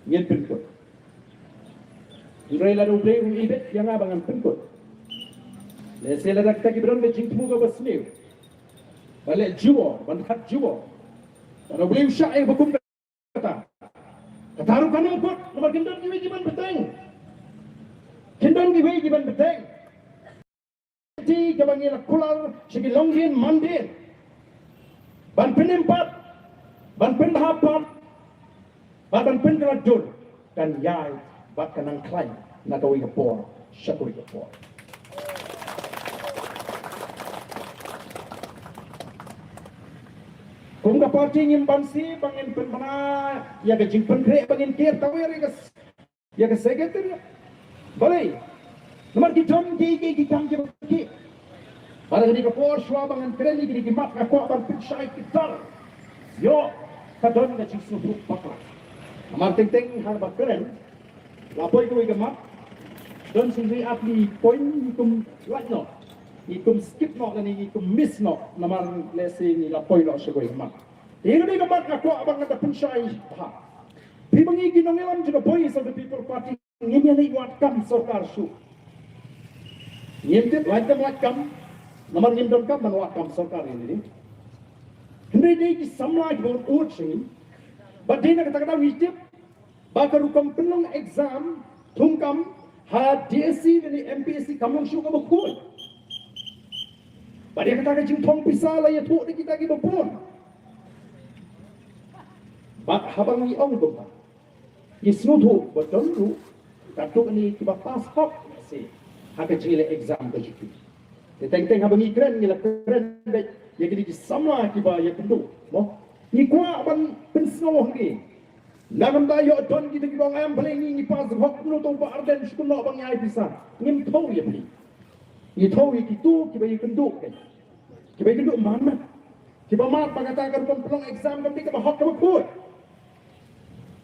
ngin penkut Irai lalu play ibet yang abangan penkut le sela dak tak ibron be jingmu ga basniu balik jiwa banhat jiwa kalau beliau syair hukum kata kataru kan ukut nomor gendon giwe giban beteng gendon giwe giban beteng ti kabangila kular sigi longin mandin ban penimpat ban penhapan ban penrajul dan yai bakanan klai nakawi kapor syakuri kapor kung kapati ngin bansi bangin penmana ya ke jing penkre bangin kir tawer ya ke segeter boleh nomor kijom ki kam ki para ni kapor shwa bangan kreli ki mat ka ko ban piksai kitar yo kadon na jing suhu pakla amar teng har bakren lapoi ko ke mat don singri apli point ikum lajno ikum skip no dan ikum miss no namar lesi ni lapoi no shagoi mat ini ni mat ka ko abang na piksai ha pibangi ginongelam juga voice of the people party ngin ni wat kam sarkar su Nyimtip like kam, nomor nyimdon kam manwat kam sarkar ini. Hindi di samla ibon urcing, but di na kata witip, bakar ukam penung exam, tungkam, ha DSC dan MPSC kamong syuka bukul. But dia kata jing tong pisala ya tu di kita kita pun. Bak habang ni ong bukal. Isnudu betul tu, katuk ni tiba pas hok si. Haka chile exam ka jitu teng habang ikren ni la kren be ya gidi samla ki ba ya kundu mo ni kwa ban pensno ngi nagam da yo don gidi ki bang am bling ni pas hok no to ba arden skuno bang ai bisa ngim thau ya bli ni thau ki tu ki ba kundu ki ba kundu man ki ba mat bagata kar kon plong exam kam di ka ba hok ka put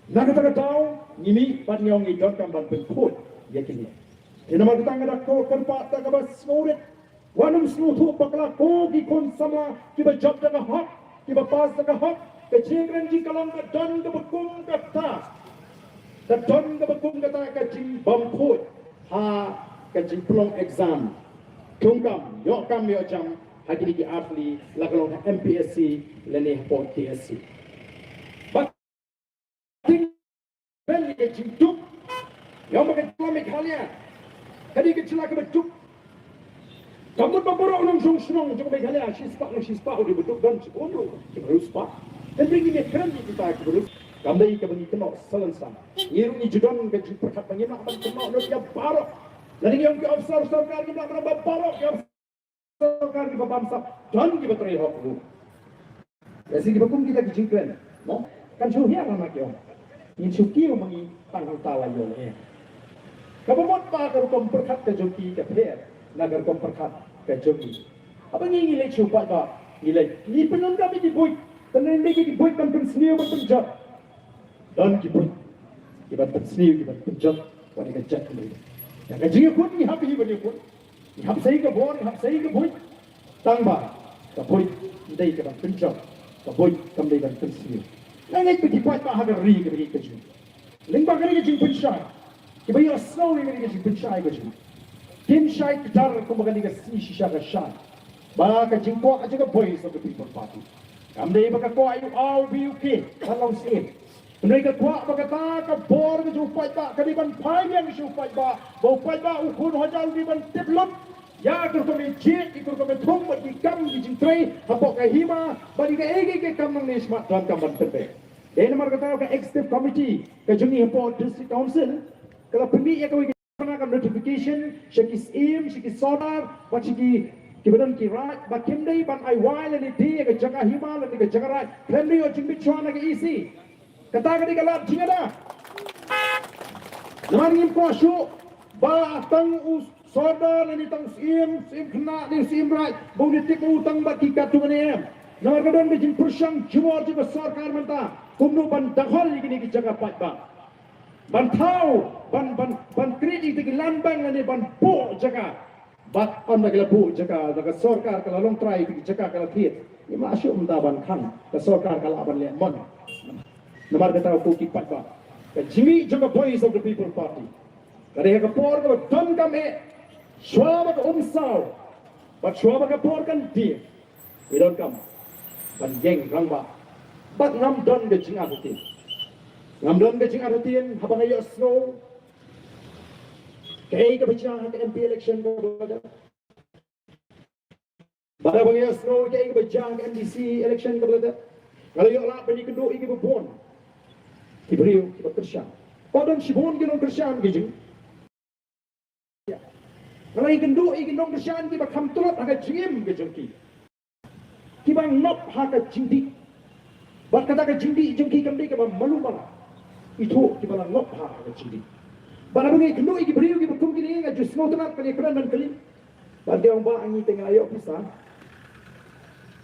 nagata ka tau ni mi pat nyong i don kam ban put ya kini Ina magtanga da ko kerpa ta ka bas murid wanum slutu pakla ko ki kon sama ki ba job da hak ki ba pas da hak ke chingren ji kalam ka don ka bukum ka ta da don ka bukum ka ta ka jing bam khut ha ka jing plong exam tungkam yo kam yo jam hagiri ki apli lagalong MPSC lene po TSC but ting ben ke jing tuk yo ma ka plong khalia Kadi kecil ke betuk. Kamu bapak orang sung cukup baik kali. Shispa udah betuk dan cukup harus pak. Dan begini keren kita terus. Kami kebagi kena selesai. Iru ni judon ke perkat pengen nak kena nak dia barok. Jadi yang ke officer sarkar kita berapa barok yang sarkar kita bangsa dan kita terihok dulu. Jadi kita pun kita kecilkan. No, kan suhia nama kau. Ini suki mengi tanggung tawa yo. Kabamot pa karo kom perkat ke joki ke per nagar kom perkat ke joki apa ngi le chupa ba nilai ni penanda bi di boy tanen le di boy kan sniu ban penjat dan ki boy ki ban sniu ki ban penjat wani ka jat ni ya ka jinga kun ni hapi ni kun ni hap sai ka bor hap sai ka boy tang ba ka boy dei ka ban penjat ka boy kam dei ban sniu na ngai bi di boy ba ha ga ri ka bi ka ju ling ba ka ri ka jing penjat Iba yung snow yung nagiging pinshay ko siya. Kim shay kadar kung magaling si siya ka siya. Baka jingko ka siya voice of the people party. Kamde iba ka ko ayo RBUK. Kalaw siya. Kung ka ko baka ka bor ka upay ba. Kaniban payang siya upay ba. Upay ba ukun hojaw kaniban tiplot. Ya kung kami jit, kung kami thong, bagi kam di jingtray, hapok ka hima, bagi ka ege ka kam ng nismat dan kam bantepe. Dahil naman ka tayo ka executive committee, ka jungi hapok district council, kalau pembi ya kau nak notification, syakis syakis sonar, syakis kibaran kirat, bakim day ban ay wile ni dia ke jaga himal ni ke jaga rat, pembi o jingbi chuan ke isi, kata ka di kalat jingada. Naman ngim ko syu, ba tang us sonar ni tang sim kena ni sim rat, bau ni tik utang baki katungan ni. Naman kadon ni jing persang jumor jing sarkar menta, kumno ban dakhal ni ke jaga pat ba. Ban tahu, ban kredit di lambang ni ban po jaga, bat on nagla po jaga, naga sorkar kalau long try di jaga kalau tiat, ni masuk menda ban kan, ke sorkar kalau aban lian mon, namar kata aku kipat ba, Jimmy juga voice of the people party. Kada ka por ka don kam swaba ka umsal. But swaba ka por kan dia. We don't come. Ban yeng rangba. But ngam don ke jing arutin. Ngam don ke jing arutin habang ayo snow. Kay ka bicara ka MP election ka bada. Bada bang ayo snow kay ka bicara ka NDC election ka bada. Kalau yo lah bani kendo iki bebon. Ibriu kita kerja. Padahal sibon kita kerja gijing. Kalau ikan do ikan dong kerja kita kam tulot agak jingim gijing ki. Kita nop agak jingdi. Buat kata agak jingdi jingki kami kita malu malah. Itu kita nop agak jingdi. Pada bunyi kendo ikan beriu kita kum kini agak just mau tenat kali keran dan kali. Pada orang bah angin tengah ayo pisah.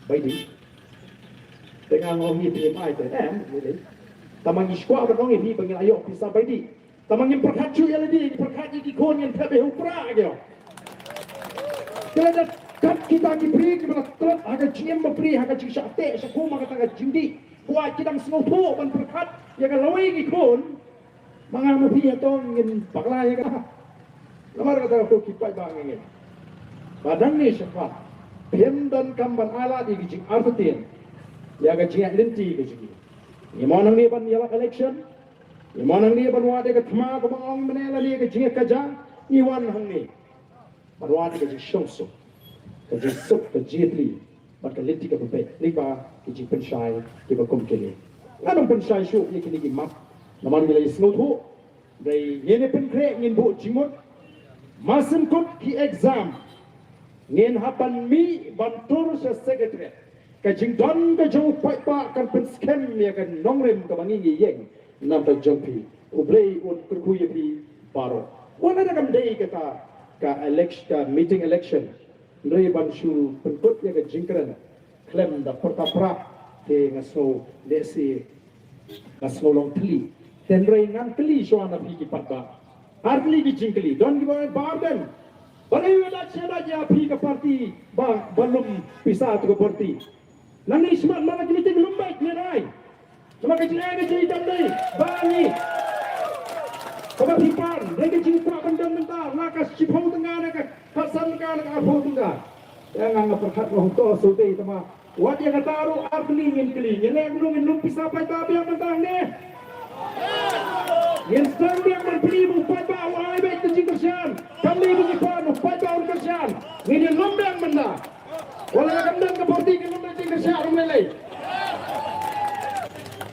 Baik. Tengah ngomong itu mai tu, boleh. Tamang iskwa ba nong ini bangin ayo pisah baidi. Tamang yang perkaju ya lagi, perkaju di kon yang tabe hukra aja. Kalau kat kita diberi kita telat agak ciem beri agak cik syate sakum agak agak jindi. Buat kita semua tu ban perkat ya kalau lagi kon mangang mesti atong ngin bakla ya kan. Lamar kata aku kipai bang ngin. Badan ni syafa. Pem dan kamban ala di gijing artin. Ya agak cik linti gijing. Imanang ni ban yalak election, imanang ni ban wade ke thma ko bang menela ni ke jinga kaja, iwan hang ni. Ban wade ke shongso, ke jisuk ke jitli, ban ke linti ke pepe, liba ke jing penshai ke bakum kele. Nganong penshai shu ye kini ki map, naman nila isngot ho, dai yene penkre ngin bu jimut, masin kut ki exam, ngin hapan mi ban tur sa secretary. Kajing don ke jauh pak kan pen scam ya kan nongrem ke bangi yeng nampak jompi ublei un kurkuye pi baro wana kam dei kata ka election meeting election ndrei banshu pentut ya ke jingkran klem da portapra ke ngaso desi ngaso long tli tenrei ngan tli soana pi ki patba hardly ki jingkli don ki barden balai wala cheda ja pi ke parti ba balum pisah tu ke parti Nani smart mana kini tinggal lumbai ni rai. Cuma kecil ada jadi tandai bani. Kau berhipan, mereka cinta benda mentah, lakas cipau tengah nak pasan tengah nak apa tengah. Yang anggap perkat rohto sultai tema. Wat yang taruh arli min keli, yang belum lumpi sampai tapi yang mentah ni. Yang sedang yang berbeli mupat bawa baik kecil kerjaan. Kami berhipan mupat bawa kerjaan. Ini lumbang benda. Walau kamdan ke parti ke lumbai tinggal siar melai.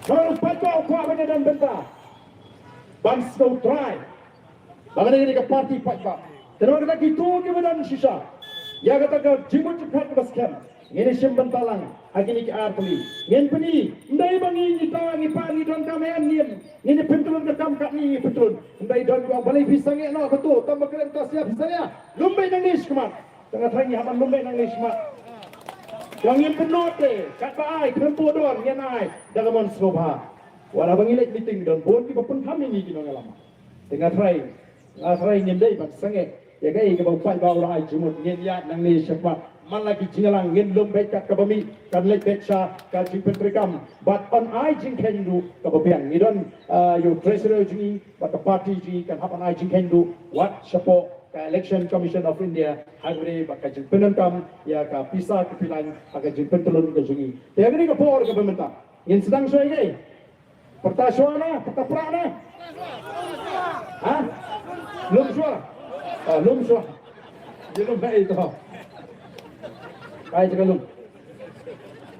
Kalau patau kuah benda dan benda. Bans kau try. Bagaimana ini ke parti patau. Terus kita gitu ke badan sisa. Ya kata ke jimut cepat ke baskem. Ini simpan talang. Agini ke air peli. Ini peni. Ndai bangi kita ngi pani don kamean niam. Ini pentulun ke kam kat ni pentulun. Ndai don gua balai pisang ni no betul. Tambah keren tas siap saya. Lumbai nangis kemat. Tengah tanya haban lumbai nangis kemat. Yang yang penuh deh, kat baai, kerempur doang, yang naik, dah kaman sebab. Walau bangilet meeting dan bon kita pun kami ni kita ngalama. Tengah try nyendai mak sangat. Ya kai ke bau pai bau rai jumut nyen ya nang ni siapa. Man lagi jingalang nyen lom bekat ke bami, kan lek betsa, kan jimpen rekam. But on I jing kendu ke babiang. Ni don your treasurer jingi, but the party jingi kan hapan I jing kendu. What support? Election Commission of India hari bakal jemputan kam ya ka pisah kepilan akan jemputan telur ke sungai. Tiada ni kapor ke pemerintah. Yang sedang saya ini pertasuana, pertaprana. Hah? Lum suara. Lum suara. Jangan baik itu. Baik jangan lum.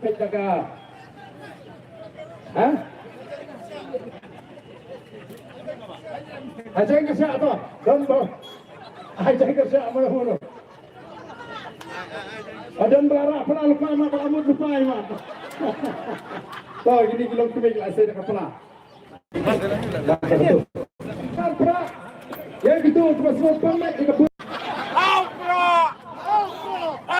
Pet jaga. Hah? Aja yang kesat tu. Gambar. Aja kerja mana-mana. Adan belara pernah lupa mak kamu lupa mak. Tahu gini belum kembali saya dah kepala. Kan pernah. Ya gitu cuma semua pamer